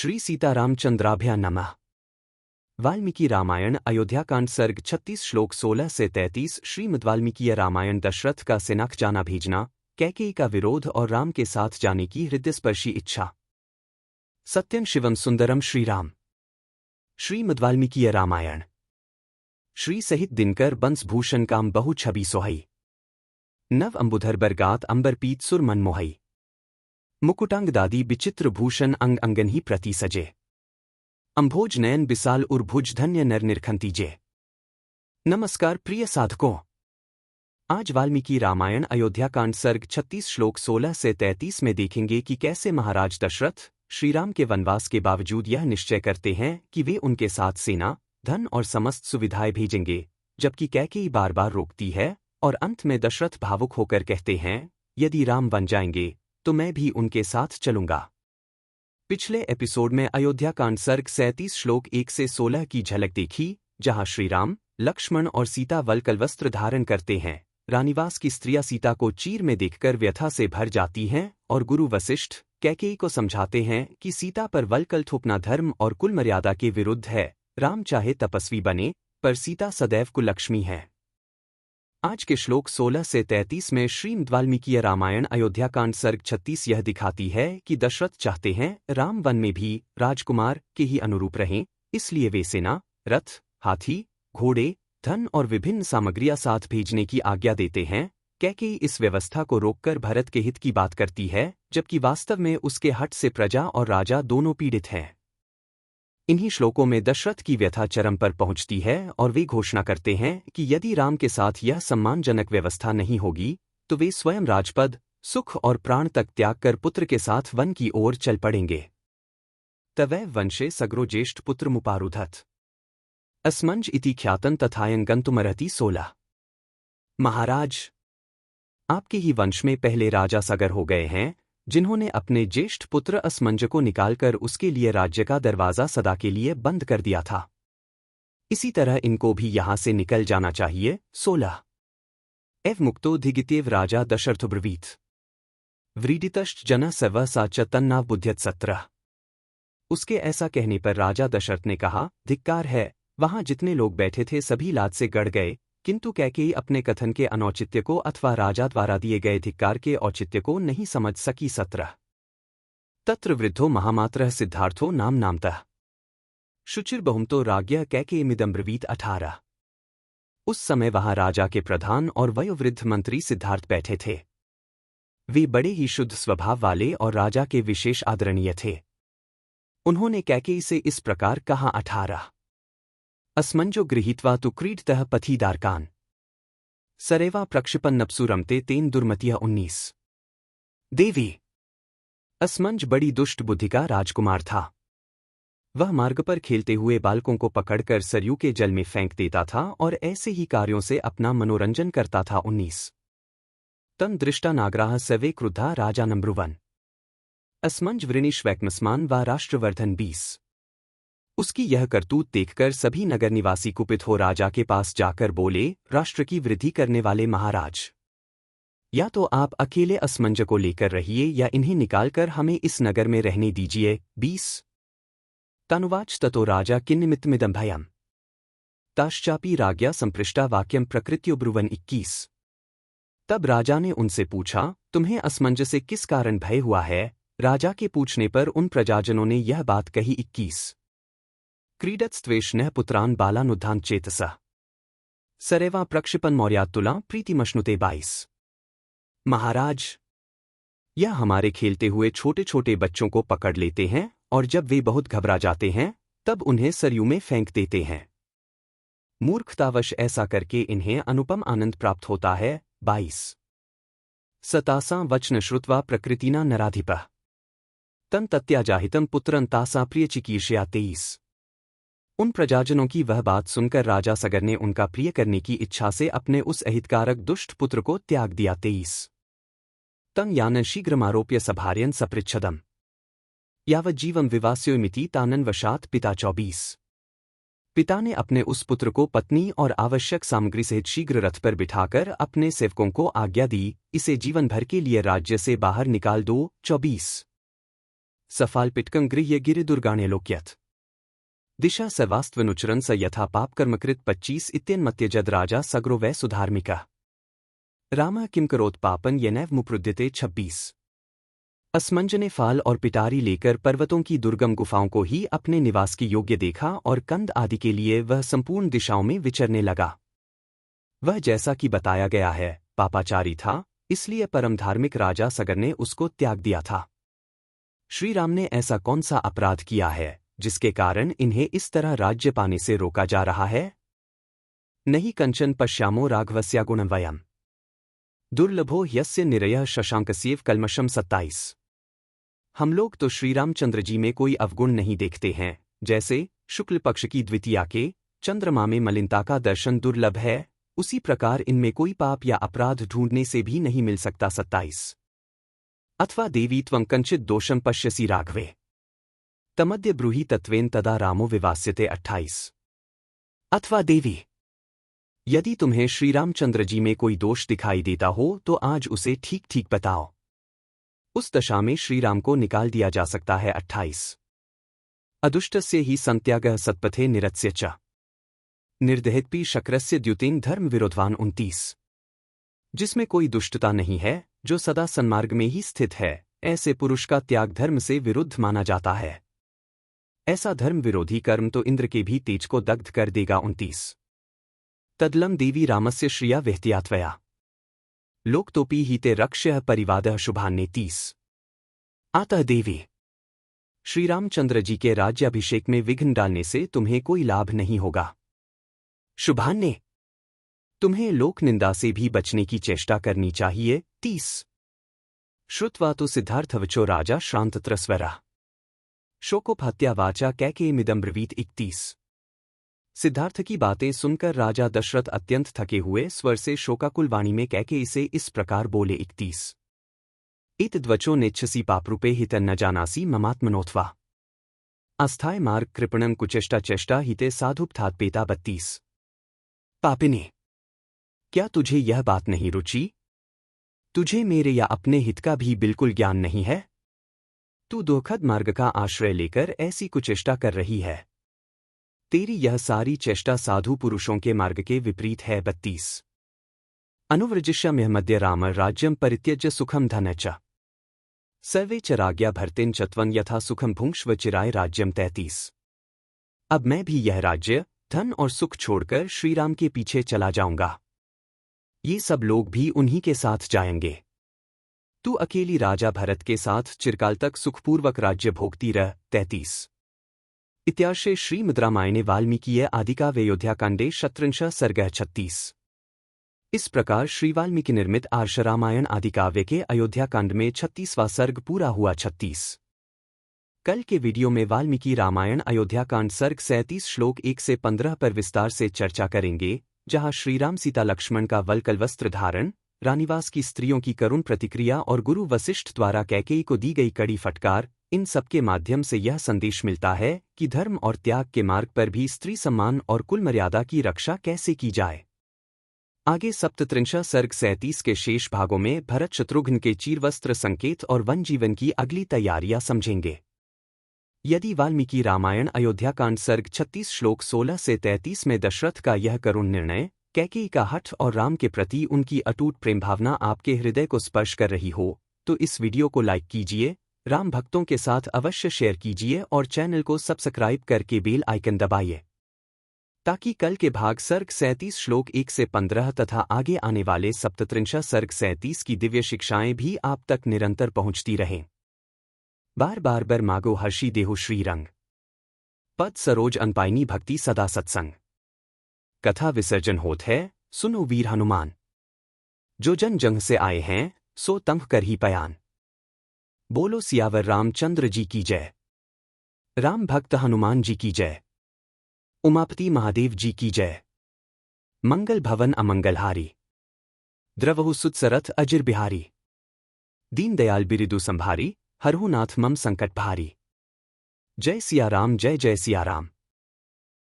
श्री सीतारामचंद्राभ्या नमः। वाल्मीकि रामायण अयोध्याकांड सर्ग 36 श्लोक 16 से 33। श्रीमद् वाल्मीकि रामायण दशरथ का सेनाक जाना भेजना, कैकेयी का विरोध और राम के साथ जाने की हृदयस्पर्शी इच्छा। सत्यं शिवम सुंदरम श्रीराम। श्रीमद् वाल्मीकि रामायण। श्री सहित दिनकर बंस भूषण काम बहु छवि सोहई। नव अंबुधर बरगात अंबर पीत सुर मन मोहई। मुकुटांग दादी विचित्र भूषण अंग अंगन ही प्रति सजे। अंभोज नयन बिसाल उर्भुज धन्य नर निरखंतीजे। नमस्कार प्रिय साधकों, आज वाल्मीकि रामायण अयोध्याकांड सर्ग 36 श्लोक 16 से 33 में देखेंगे कि कैसे महाराज दशरथ श्रीराम के वनवास के बावजूद यह निश्चय करते हैं कि वे उनके साथ सेना, धन और समस्त सुविधाएं भेजेंगे, जबकि कैकेयी बार बार रोकती है और अंत में दशरथ भावुक होकर कहते हैं, यदि राम बन जाएंगे तो मैं भी उनके साथ चलूंगा। पिछले एपिसोड में अयोध्याकांड सर्ग 37 श्लोक 1 से 16 की झलक देखी, जहां श्रीराम, लक्ष्मण और सीता वल्कल वस्त्र धारण करते हैं। रानीवास की स्त्रियां सीता को चीर में देखकर व्यथा से भर जाती हैं और गुरु वशिष्ठ कैकेयी को समझाते हैं कि सीता पर वल्कल थोपना धर्म और कुल मर्यादा के विरुद्ध है। राम चाहे तपस्वी बने, पर सीता सदैव कुलक्ष्मी है। आज के श्लोक 16 से 33 में श्रीमद् वाल्मीकि रामायण अयोध्याकांड सर्ग 36 यह दिखाती है कि दशरथ चाहते हैं राम वन में भी राजकुमार के ही अनुरूप रहें, इसलिए वे सेना, रथ, हाथी, घोड़े, धन और विभिन्न सामग्रियां साथ भेजने की आज्ञा देते हैं। कैकेयी इस व्यवस्था को रोककर भरत के हित की बात करती है, जबकि वास्तव में उसके हठ से प्रजा और राजा दोनों पीड़ित हैं। इन्हीं श्लोकों में दशरथ की व्यथा चरम पर पहुंचती है और वे घोषणा करते हैं कि यदि राम के साथ यह सम्मानजनक व्यवस्था नहीं होगी तो वे स्वयं राजपद, सुख और प्राण तक त्याग कर पुत्र के साथ वन की ओर चल पड़ेंगे। तवैव वंशे सग्रो ज्येष्ठ पुत्र मुपारुधत अस्मंज इति ख्यातन तथायं गंतुमर्हति 16। महाराज, आपके ही वंश में पहले राजा सगर हो गए हैं, जिन्होंने अपने ज्येष्ठ पुत्र असमंज को निकालकर उसके लिए राज्य का दरवाजा सदा के लिए बंद कर दिया था। इसी तरह इनको भी यहां से निकल जाना चाहिए। 16 एव मुक्तो धिगितेव राजा दशरथ ब्रवीत व्रीडितश्च जन सर्व सा च तन्नाव बुध्यत 17। उसके ऐसा कहने पर राजा दशरथ ने कहा, धिक्कार है, वहां जितने लोग बैठे थे सभी लाज से गड़ गए, किंतु कैकेयी अपने कथन के अनौचित्य को अथवा राजा द्वारा दिए गए धिक्कार के औचित्य को नहीं समझ सकी। 17 तत्र वृद्धो महामात्रः सिद्धार्थो नाम नामतः शुचिर्बहुमतो राज्ञः कैकेयीमिदं ब्रवीत 18। उस समय वहां राजा के प्रधान और वयोवृद्ध मंत्री सिद्धार्थ बैठे थे। वे बड़े ही शुद्ध स्वभाव वाले और राजा के विशेष आदरणीय थे। उन्होंने कैकेयी से इस प्रकार कहा। 18 अस्मंजो गृहीत्वा तु क्रीडतः पथीदारकान् सरेवा प्रक्षिपन्नप्सु रमते तेन दुर्मतिः 19। देवी, असमंज बड़ी दुष्ट बुद्धि का राजकुमार था। वह मार्ग पर खेलते हुए बालकों को पकड़कर सरयू के जल में फेंक देता था और ऐसे ही कार्यों से अपना मनोरंजन करता था। 19 तं दृष्टा नागराः सर्वे क्रुद्धा राजानं ब्रुवन् असमंज वृणीष्वैक्मस्मान् वा राष्ट्रवर्धन 20। उसकी यह करतूत देखकर सभी नगर निवासी कुपित हो राजा के पास जाकर बोले, राष्ट्र की वृद्धि करने वाले महाराज, या तो आप अकेले असमंज को लेकर रहिए या इन्हें निकालकर हमें इस नगर में रहने दीजिए। 20 तनुवाच ततो राजा किन्निमित्तमिदं भयम् ताश्चापि राज्ञा संपृष्टा वाक्यम प्रकृत्यो ब्रुवन् 21। तब राजा ने उनसे पूछा, तुम्हें असमंज से किस कारण भय हुआ है? राजा के पूछने पर उन प्रजाजनों ने यह बात कही। 21 क्रीडत्स्त्वेष्णः पुत्रान् बालानुद्धान चेतसः सरेवा प्रक्षिपन् मौर्यात्तुला प्रीतिमश्नुते 22। महाराज, यह हमारे खेलते हुए छोटे छोटे बच्चों को पकड़ लेते हैं और जब वे बहुत घबरा जाते हैं तब उन्हें सरयू में फेंक देते हैं। मूर्खतावश ऐसा करके इन्हें अनुपम आनंद प्राप्त होता है। 22 सतासां वचन श्रुत्वा प्रकृतिना नराधिपः तं तत्याजाहितं पुत्रं तासा प्रियचिकीर्षया 23। उन प्रजाजनों की वह बात सुनकर राजा सगर ने उनका प्रिय करने की इच्छा से अपने उस अहितकारक दुष्ट पुत्र को त्याग दिया। 23 तं यान शीघ्रमारोप्य सभार्यन् सपृच्छदम् यावज्जीवं विवास्योमिति तानन वशात् पिता 24। पिता ने अपने उस पुत्र को पत्नी और आवश्यक सामग्री सहित शीघ्र रथ पर बिठाकर अपने सेवकों को आज्ञा दी, इसे जीवन भर के लिए राज्य से बाहर निकाल दो। 24 सफाल्पिटकं गृह्य गिरिदुर्गाणे लोक्यथ दिशा सर्वास्त्वनुचरन् स यथा पापकर्मकृत 25 इत्यन्मत्यजद राजा सग्रो वै सुधार्मिका रामः किं करोत् पापन येनैव मुप्रुद्यते 26 असमंजने फाल और पिटारी लेकर पर्वतों की दुर्गम गुफाओं को ही अपने निवास की योग्य देखा और कंद आदि के लिए वह संपूर्ण दिशाओं में विचरने लगा। वह जैसा कि बताया गया है पापाचारी था, इसलिए परम धार्मिक राजा सगर ने उसको त्याग दिया था। श्री राम ने ऐसा कौन सा अपराध किया है जिसके कारण इन्हें इस तरह राज्य पाने से रोका जा रहा है? नहीं कंचन पश्यामो राघवस्या गुणवयम् दुर्लभो ह्यस्य निरयः शशांकस्येव कल्मषम 27। हम लोग तो श्रीरामचंद्र जी में कोई अवगुण नहीं देखते हैं, जैसे शुक्ल पक्ष की द्वितीया के चंद्रमा में मलिनता का दर्शन दुर्लभ है, उसी प्रकार इनमें कोई पाप या अपराध ढूंढने से भी नहीं मिल सकता। 27। अथवा देवी त्वं कंचित दोषं पश्यसि राघवे तमद्य ब्रूहि तत्वेन तदा रामो विवास्यते। 28। अथवा देवी, यदि तुम्हें श्रीरामचंद्र जी में कोई दोष दिखाई देता हो तो आज उसे ठीक ठीक बताओ, उस दशा में श्रीराम को निकाल दिया जा सकता है। 28। अदुष्टस्य ही संत्यागः सत्पथे निरत्स्य च निर्दहेत्पि शक्रस्य द्युतिं धर्म विरोधवान। 29। जिसमें कोई दुष्टता नहीं है, जो सदा सन्मार्ग में ही स्थित है, ऐसे पुरुष का त्याग धर्म से विरुद्ध माना जाता है। ऐसा धर्म विरोधी कर्म तो इंद्र के भी तेज को दग्ध कर देगा। 29। तदलं देवी रामस्य श्रिया विहत्यात्वया लोकतोपी हिते रक्ष्यः परिवादः शुभान्ने। 30। अतः देवी, श्रीरामचंद्र जी के राज्याभिषेक में विघ्न डालने से तुम्हें कोई लाभ नहीं होगा। शुभान्ने, तुम्हें लोक निंदा से भी बचने की चेष्टा करनी चाहिए। 30। श्रुत्वा तो सिद्धार्थवचो राजा श्रान्तत्रस्वरः शोकोपहत्या वाचा कैकेयमिदं ब्रवीत। 31। सिद्धार्थ की बातें सुनकर राजा दशरथ अत्यंत थके हुए स्वर से शोकाकुल वाणी में कैकेयी से इस प्रकार बोले। 31। एतद्वचो नेच्छसि पापरूपे हित न जानासि ममात्मनोऽथवा अस्थाय मार्ग कृपणं कुचेष्टा चेष्टा हिते साधुपथात्पेता। 32। पापिने, क्या तुझे यह बात नहीं रुचि? तुझे मेरे या अपने हित का भी बिल्कुल ज्ञान नहीं है? तू दुखद मार्ग का आश्रय लेकर ऐसी कुचेष्टा कर रही है। तेरी यह सारी चेष्टा साधु पुरुषों के मार्ग के विपरीत है। 32। अनुव्रजिष्याम्यह मध्य राम राज्यं परित्यज्य सुखम धन च सर्वे च राज्ञा भर्तिं च त्वं यथा सुखम भुङ्क्ष्व चिराय राज्यम। 33। अब मैं भी यह राज्य, धन और सुख छोड़कर श्रीराम के पीछे चला जाऊंगा। ये सब लोग भी उन्हीं के साथ जाएंगे। तू अकेली राजा भरत के साथ चिरकाल तक सुखपूर्वक राज्य भोगती रह। 33। इत्यार्षे श्रीमद्रामायणे वाल्मीकीय आदिकाव्ये अयोध्याकाण्डे 37 सर्गः 36। इस प्रकार श्री वाल्मीकि निर्मित आर्ष रामायण आदिकाव्य के अयोध्याकांड में 36वां सर्ग पूरा हुआ। 36। कल के वीडियो में वाल्मीकि रामायण अयोध्याकांड सर्ग 37 श्लोक 1 से 15 पर विस्तार से चर्चा करेंगे, जहां श्रीराम सीता लक्ष्मण का वल्कल वस्त्र धारण, रानीवास की स्त्रियों की करुण प्रतिक्रिया और गुरु वशिष्ठ द्वारा कैकेयी को दी गई कड़ी फटकार, इन सब के माध्यम से यह संदेश मिलता है कि धर्म और त्याग के मार्ग पर भी स्त्री सम्मान और कुल मर्यादा की रक्षा कैसे की जाए। आगे 37 सर्ग 37 के शेष भागों में भरत शत्रुघ्न के चीरवस्त्र संकेत और वन जीवन की अगली तैयारियां समझेंगे। यदि वाल्मीकि रामायण अयोध्याकांड सर्ग 36 श्लोक 16 से 33 में दशरथ का यह करुण निर्णय, कैकेयी का हठ और राम के प्रति उनकी अटूट प्रेम भावना आपके हृदय को स्पर्श कर रही हो, तो इस वीडियो को लाइक कीजिए, राम भक्तों के साथ अवश्य शेयर कीजिए और चैनल को सब्सक्राइब करके बेल आइकन दबाइए, ताकि कल के भाग सर्ग 37 श्लोक 1 से 15 तथा आगे आने वाले 37 सर्ग 37 की दिव्य शिक्षाएं भी आप तक निरंतर पहुंचती रहें। बार बार बर मागो हर्षी देहु श्रीरंग पद सरोज अनपाइनी भक्ति सदा सत्संग। कथा विसर्जन होत है, सुनो वीर हनुमान। जो जन जंग से आए हैं, सो तंग कर ही पयान। बोलो सियावर रामचंद्र जी की जय। राम भक्त हनुमान जी की जय। उमापति महादेव जी की जय। मंगल भवन अमंगलहारी, द्रवहु सुतसरथ अजिर बिहारी। दीन दयाल बिरिदु संभारी, हरहु नाथ मम संकट भारी। जय सिया राम, जय जय सिया राम।